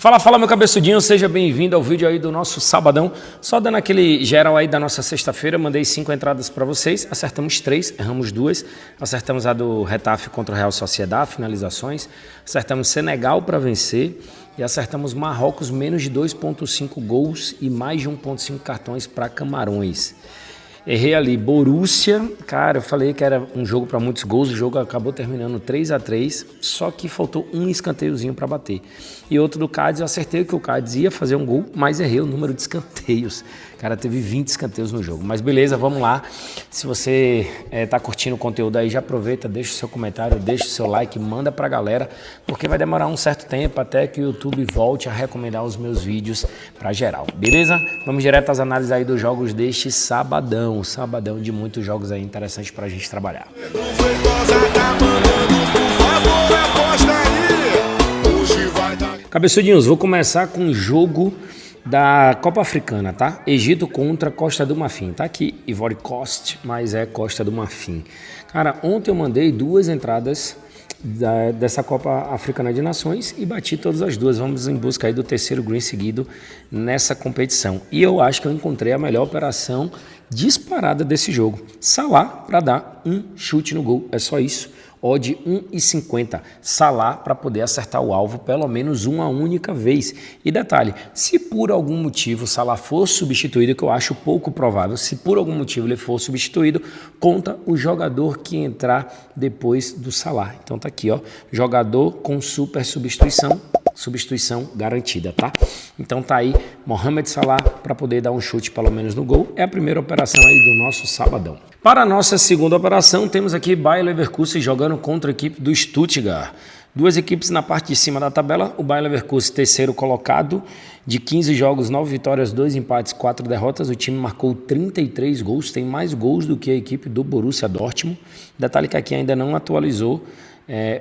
Fala, meu cabeçudinho, seja bem-vindo ao vídeo aí do nosso sabadão. Só dando aquele geral aí da nossa sexta-feira, mandei 5 entradas para vocês, acertamos 3, erramos 2, acertamos a do Retafe contra o Real Sociedade, finalizações, acertamos Senegal para vencer e acertamos Marrocos menos de 2,5 gols e mais de 1,5 cartões para Camarões. Errei ali, Borussia, cara, eu falei que era um jogo para muitos gols, o jogo acabou terminando 3-3, só que faltou um escanteiozinho para bater. E outro do Cádiz, eu acertei que o Cádiz ia fazer um gol, mas errei o número de escanteios. Cara, teve 20 escanteios no jogo. Mas beleza, vamos lá. Se você tá curtindo o conteúdo aí, já aproveita, deixa o seu comentário, deixa o seu like, manda pra galera, porque vai demorar um certo tempo até que o YouTube volte a recomendar os meus vídeos pra geral, beleza? Vamos direto às análises aí dos jogos deste sabadão. Sabadão de muitos jogos aí interessantes pra gente trabalhar. Cabeçudinhos, vou começar com o jogo da Copa Africana, tá? Egito contra Costa do Marfim. Tá aqui Ivory Coast, mas é Costa do Marfim. Cara, ontem eu mandei 2 entradas dessa Copa Africana de Nações e bati todas as 2. Vamos em busca aí do terceiro green seguido nessa competição. E eu acho que eu encontrei a melhor operação disparada desse jogo. Salah para dar um chute no gol. É só isso. Odd 1,50, Salah para poder acertar o alvo pelo menos uma única vez. E detalhe, se por algum motivo Salah for substituído, que eu acho pouco provável, se por algum motivo ele for substituído, conta o jogador que entrar depois do Salah. Então tá aqui, ó, jogador com super substituição garantida, tá? Então tá aí, Mohamed Salah para poder dar um chute pelo menos no gol. É a primeira operação aí do nosso sabadão. Para a nossa segunda operação, temos aqui Bayer Leverkusen jogando contra a equipe do Stuttgart. 2 equipes na parte de cima da tabela, o Bayer Leverkusen terceiro colocado, de 15 jogos, 9 vitórias, 2 empates, 4 derrotas. O time marcou 33 gols, tem mais gols do que a equipe do Borussia Dortmund. Detalhe que aqui ainda não atualizou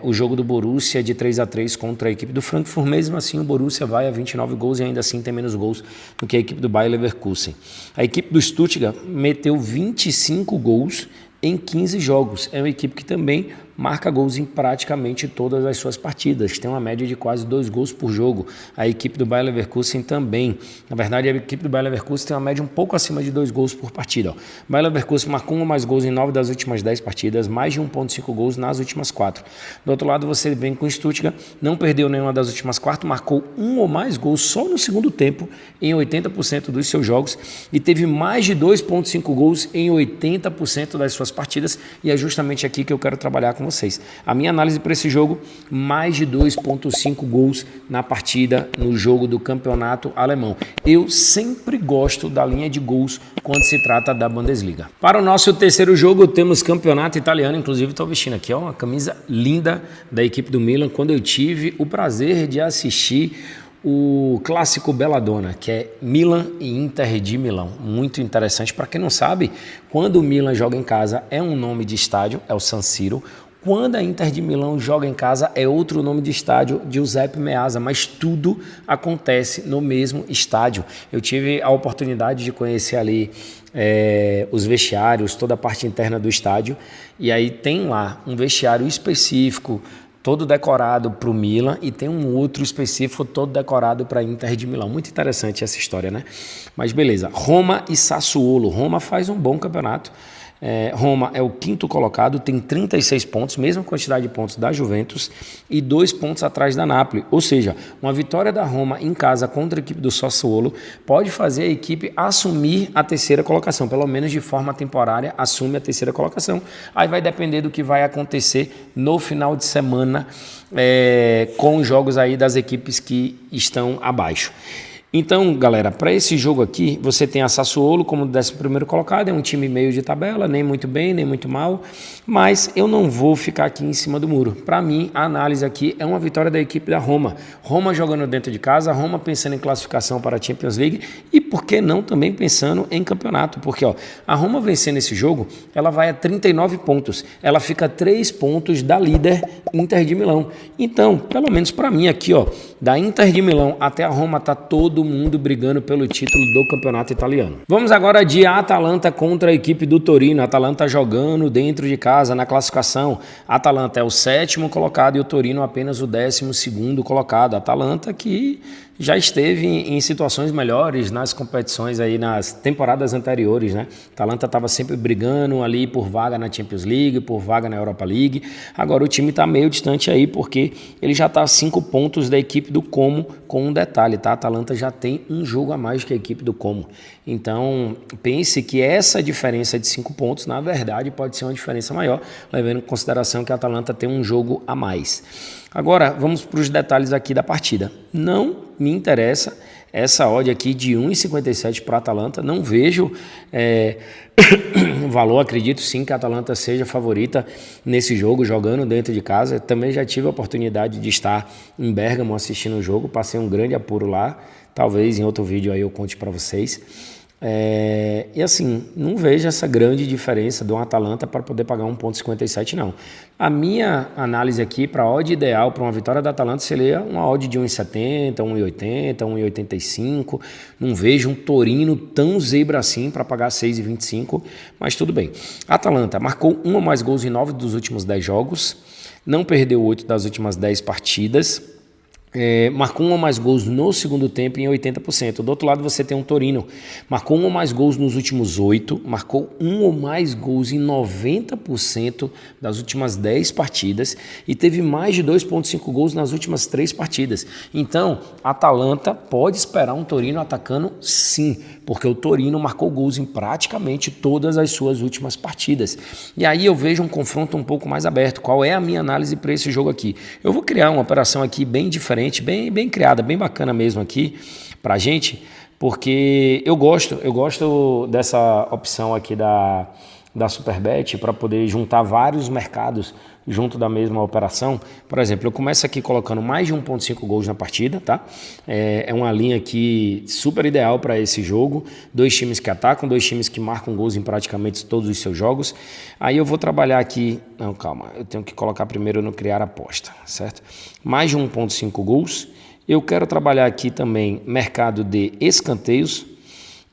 o jogo do Borussia de 3-3 contra a equipe do Frankfurt. Mesmo assim, o Borussia vai a 29 gols e ainda assim tem menos gols do que a equipe do Bayer Leverkusen. A equipe do Stuttgart meteu 25 gols em 15 jogos. É uma equipe que também marca gols em praticamente todas as suas partidas. Tem uma média de quase 2 gols por jogo. A equipe do Bayer Leverkusen também. Na verdade, a equipe do Bayer Leverkusen tem uma média um pouco acima de 2 gols por partida. O Bayer Leverkusen marcou 1 ou mais gols em 9 das últimas 10 partidas, mais de 1,5 gols nas últimas 4. Do outro lado, você vem com o Stuttgart, não perdeu nenhuma das últimas 4, marcou 1 ou mais gols só no segundo tempo em 80% dos seus jogos e teve mais de 2,5 gols em 80% das suas partidas, e é justamente aqui que eu quero trabalhar com vocês. A minha análise para esse jogo, mais de 2,5 gols na partida no jogo do campeonato alemão. Eu sempre gosto da linha de gols quando se trata da Bundesliga. Para o nosso terceiro jogo, temos campeonato italiano. Inclusive estou vestindo aqui uma camisa linda da equipe do Milan, quando eu tive o prazer de assistir o clássico Belladonna, que é Milan e Inter de Milão. Muito interessante. Para quem não sabe, quando o Milan joga em casa é um nome de estádio, é o San Siro. Quando a Inter de Milão joga em casa é outro nome de estádio, Giuseppe Meazza, mas tudo acontece no mesmo estádio. Eu tive a oportunidade de conhecer ali os vestiários, toda a parte interna do estádio, e aí tem lá um vestiário específico, todo decorado para o Milan, e tem um outro específico todo decorado para a Inter de Milão. Muito interessante essa história, né? Mas beleza, Roma e Sassuolo. Roma faz um bom campeonato. Roma é o 5º colocado, tem 36 pontos, mesma quantidade de pontos da Juventus, e 2 pontos atrás da Napoli. Ou seja, uma vitória da Roma em casa contra a equipe do Sassuolo pode fazer a equipe assumir a terceira colocação, pelo menos de forma temporária, assume a terceira colocação. Aí vai depender do que vai acontecer no final de semana com os jogos aí das equipes que estão abaixo. Então, galera, para esse jogo aqui, você tem a Sassuolo como 11º colocado, é um time meio de tabela, nem muito bem, nem muito mal, mas eu não vou ficar aqui em cima do muro. Para mim, a análise aqui é uma vitória da equipe da Roma. Roma jogando dentro de casa, Roma pensando em classificação para a Champions League e, por que não, também pensando em campeonato, porque a Roma vencendo esse jogo, ela vai a 39 pontos, ela fica a 3 pontos da líder Inter de Milão. Então, pelo menos para mim aqui, da Inter de Milão até a Roma tá todo mundo brigando pelo título do campeonato italiano. Vamos agora de Atalanta contra a equipe do Torino. Atalanta jogando dentro de casa na classificação. Atalanta é o 7º colocado e o Torino apenas o 12º colocado. Atalanta que já esteve em situações melhores nas competições aí, nas temporadas anteriores, né? A Atalanta estava sempre brigando ali por vaga na Champions League, por vaga na Europa League. Agora o time está meio distante aí, porque ele já está a 5 pontos da equipe do Como, com um detalhe, tá? A Atalanta já tem um jogo a mais que a equipe do Como. Então, pense que essa diferença de 5 pontos, na verdade, pode ser uma diferença maior, levando em consideração que a Atalanta tem um jogo a mais. Agora, vamos para os detalhes aqui da partida. Não me interessa essa odd aqui de 1,57 para a Atalanta. Não vejo valor, acredito sim que a Atalanta seja favorita nesse jogo, jogando dentro de casa. Também já tive a oportunidade de estar em Bérgamo assistindo o jogo, passei um grande apuro lá. Talvez em outro vídeo aí eu conte para vocês. E assim, não vejo essa grande diferença do Atalanta para poder pagar 1,57 não. A minha análise aqui para a odd ideal para uma vitória da Atalanta seria uma odd de 1,70, 1,80, 1,85. Não vejo um Torino tão zebra assim para pagar 6,25, mas tudo bem. A Atalanta marcou 1 ou mais gols em 9 dos últimos 10 jogos, não perdeu 8 das últimas 10 partidas. Marcou 1 ou mais gols no segundo tempo em 80%. Do outro lado você tem um Torino, marcou 1 ou mais gols nos últimos 8, marcou 1 ou mais gols em 90% das últimas 10 partidas e teve mais de 2,5 gols nas últimas 3 partidas. Então, a Atalanta pode esperar um Torino atacando sim, porque o Torino marcou gols em praticamente todas as suas últimas partidas. E aí eu vejo um confronto um pouco mais aberto. Qual é a minha análise para esse jogo aqui? Eu vou criar uma operação aqui bem diferente, bem criada, bem bacana mesmo aqui pra gente, porque eu gosto dessa opção aqui da Superbet para poder juntar vários mercados junto da mesma operação. Por exemplo, eu começo aqui colocando mais de 1,5 gols na partida, tá? É uma linha aqui super ideal para esse jogo. 2 times que atacam, 2 times que marcam gols em praticamente todos os seus jogos. Aí eu vou trabalhar aqui... Não, calma, eu tenho que colocar primeiro no criar aposta, certo? Mais de 1,5 gols. Eu quero trabalhar aqui também mercado de escanteios.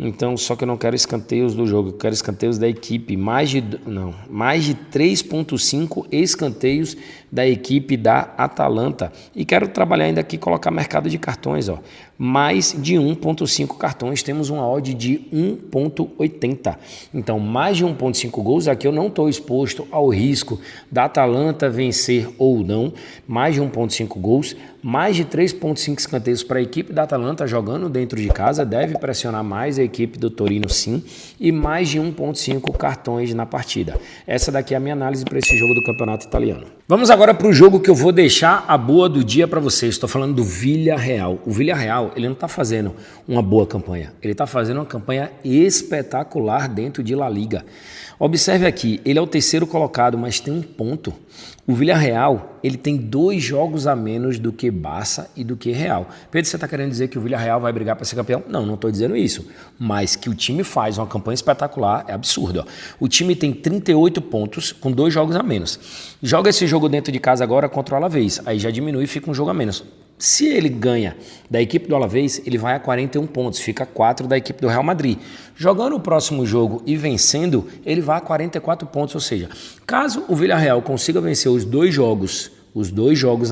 Então, só que eu não quero escanteios do jogo, eu quero escanteios da equipe, mais de 3,5 escanteios da equipe da Atalanta. E quero trabalhar ainda aqui, colocar mercado de cartões, ó. Mais de 1,5 cartões, temos uma odd de 1,80. Então, mais de 1,5 gols, aqui eu não estou exposto ao risco da Atalanta vencer ou não. Mais de 1,5 gols, mais de 3,5 escanteios para a equipe da Atalanta jogando dentro de casa, deve pressionar mais a equipe do Torino sim, e mais de 1,5 cartões na partida. Essa daqui é a minha análise para esse jogo do Campeonato Italiano. Vamos agora para o jogo que eu vou deixar a boa do dia para vocês. Estou falando do Villarreal. O Villarreal, ele não está fazendo uma boa campanha, ele está fazendo uma campanha espetacular dentro de La Liga. Observe aqui, ele é o terceiro colocado, mas tem um ponto. O Villarreal, ele tem 2 jogos a menos do que Barça e do que Real. Pedro, você está querendo dizer que o Villarreal vai brigar para ser campeão? Não, não estou dizendo isso. Mas que o time faz uma campanha espetacular é absurdo. Ó. O time tem 38 pontos com 2 jogos a menos. Joga esse jogo dentro de casa agora contra o Alavés. Aí já diminui e fica um jogo a menos. Se ele ganha da equipe do Alavés, ele vai a 41 pontos, fica 4 da equipe do Real Madrid. Jogando o próximo jogo e vencendo, ele vai a 44 pontos, ou seja, caso o Villarreal consiga vencer os 2 jogos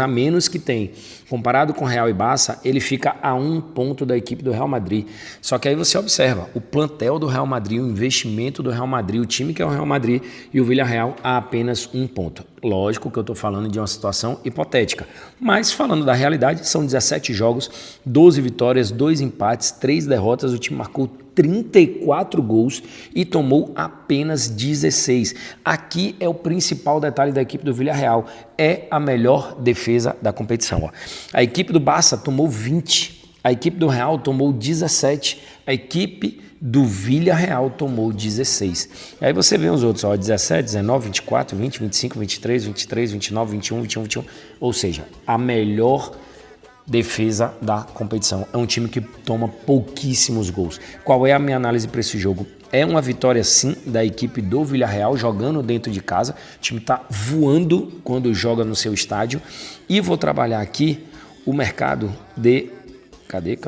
a menos que tem, comparado com Real e Barça, ele fica a 1 ponto da equipe do Real Madrid. Só que aí você observa, o plantel do Real Madrid, o investimento do Real Madrid, o time que é o Real Madrid e o Villarreal a apenas 1 ponto. Lógico que eu estou falando de uma situação hipotética, mas falando da realidade, são 17 jogos, 12 vitórias, 2 empates, 3 derrotas, o time marcou 34 gols e tomou apenas 16. Aqui é o principal detalhe da equipe do Villarreal, é a melhor defesa da competição. Ó. A equipe do Barça tomou 20, a equipe do Real tomou 17, a equipe do Villarreal tomou 16. Aí você vê os outros, ó, 17, 19, 24, 20, 25, 23, 23, 29, 21, 21, 21, ou seja, a melhor defesa da competição. É um time que toma pouquíssimos gols. Qual é a minha análise para esse jogo? É uma vitória sim da equipe do Villarreal jogando dentro de casa. O time está voando quando joga no seu estádio. E vou trabalhar aqui o mercado de... Cadê?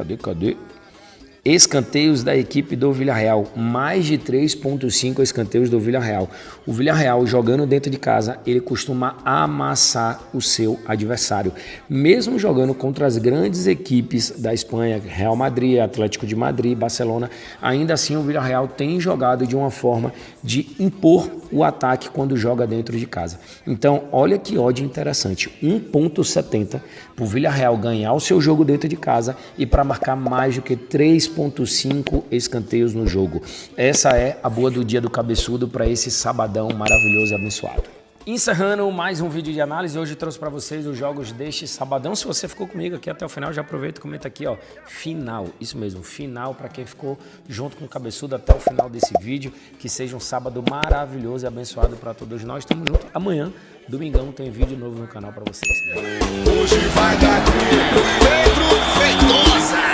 Escanteios da equipe do Villarreal, mais de 3,5 escanteios do Villarreal. O Villarreal, jogando dentro de casa, ele costuma amassar o seu adversário. Mesmo jogando contra as grandes equipes da Espanha, Real Madrid, Atlético de Madrid, Barcelona, ainda assim o Villarreal tem jogado de uma forma de impor o ataque quando joga dentro de casa. Então, olha que odd interessante, 1,70 para o Villarreal ganhar o seu jogo dentro de casa e para marcar mais do que 3,5 escanteios no jogo. Essa é a boa do dia do cabeçudo para esse sabadão maravilhoso e abençoado. Encerrando mais um vídeo de análise, hoje trouxe para vocês os jogos deste sabadão. Se você ficou comigo aqui até o final, já aproveita e comenta aqui, ó, final, isso mesmo, final para quem ficou junto com o cabeçudo até o final desse vídeo. Que seja um sábado maravilhoso e abençoado para todos nós. Tamo junto. Amanhã, domingão, tem vídeo novo no canal para vocês. Hoje vai dar Pedro Feitosa.